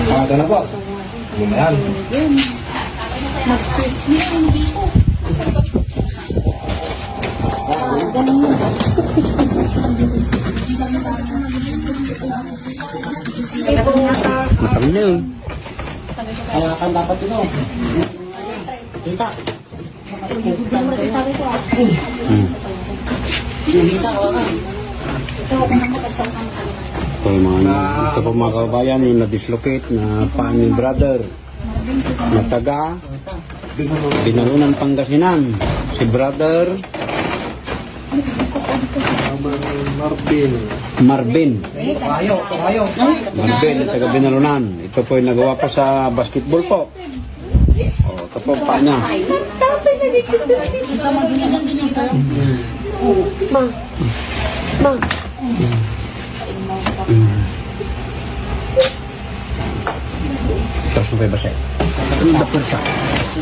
Ito na po. Ayan. Matang na yun. Kaya kan dapat ito. Kita. Kita kawakan. Ito po mga kababayan, yung na-dislocate na paa ni brother na taga Binalunan, Pangasinan. Si brother Marvin. Marvin, taga Binalunan. Ito po yung nagawa po sa basketball po. O, ito po paa niya. Terus sampai basah. Udah bersah.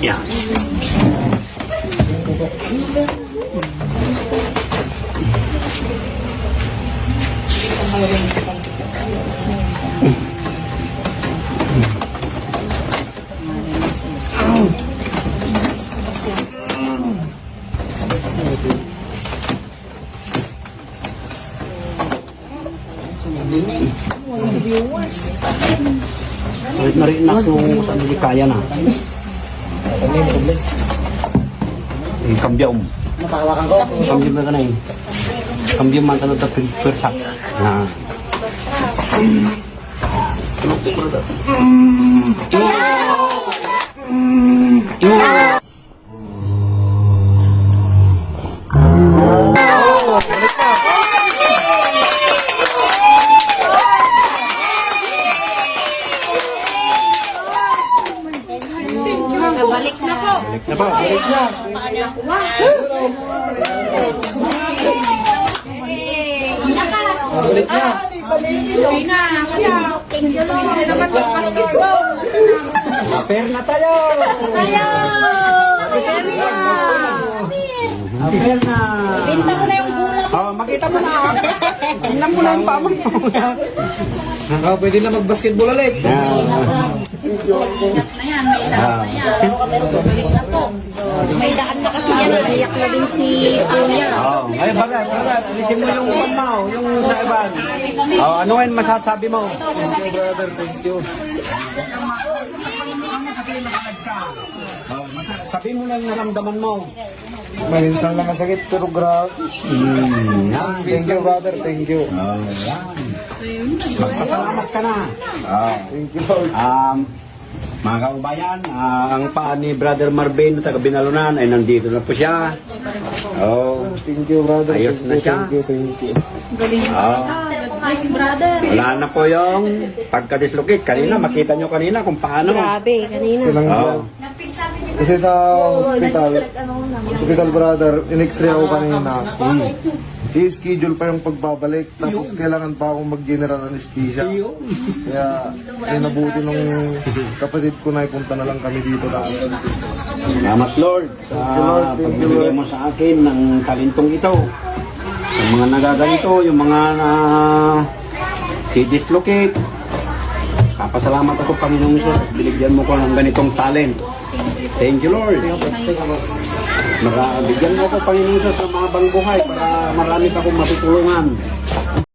Ya. Sulit na rin na kung saan hindi kaya na. Kambyong. Napakawakan ko. Kambyong na ka na eh. Kambyong man tanong na persak. Na. Balik na po. Balik na po. Balik na. Lakas. Balik na. Balik na. Thank you, Lord. Hindi naman mag-basketball. Aper na tayo. Tayo. Aper na. Binta ko na yung gulang. Oh, makita mo na. Tingnan mo na yung paa mo. Pwede na mag-basketball ulit. Ingat na yan. May daan na yan. Balik na po. May daan na kasi yan. Naiyak na din si Kuya. Oh, ay bagat. Alisin mo yung pamaw, yung sa iban. Oh, ano ngayon masasabi mo? Thank you, brother. Thank you. Sabi mo lang naramdaman mo. Minsan lang masakit pero grabe. Thank you, brother. Thank you. Oh, yan. Magpasalamat ka na. Thank you, Lord. Mga kababayan, ang paa ni Brother Marvin taga Binalunan ay nandito na po siya. Oh, Thank you, brother. Ayos na siya. Thank you, thank you. Nice, brother. Wala na po yung pagka-dislocate. Kanina, makita nyo kanina kung paano. Grabe, kanina. Silang Oh. Kasi sa hospital, brother, in-x-ray ako kanina. I-schedule pa yung pagbabalik. Tapos kailangan pa akong mag-general anesthesia. Kaya nabuti nung kapatid ko na ipunta na lang kami dito. Salamat Lord sa Thank you, pagbibigay Lord. mo sa akin ng talentong ito. Sa mga nagaganito, yung mga dislocate. Kapasalamat ako Panginoong Diyos. Binigyan mo ko ng ganitong talent. Thank you Lord. Bigyan mo ako Panginoong Diyos sa mga buhay para marami pa akong matutulungan.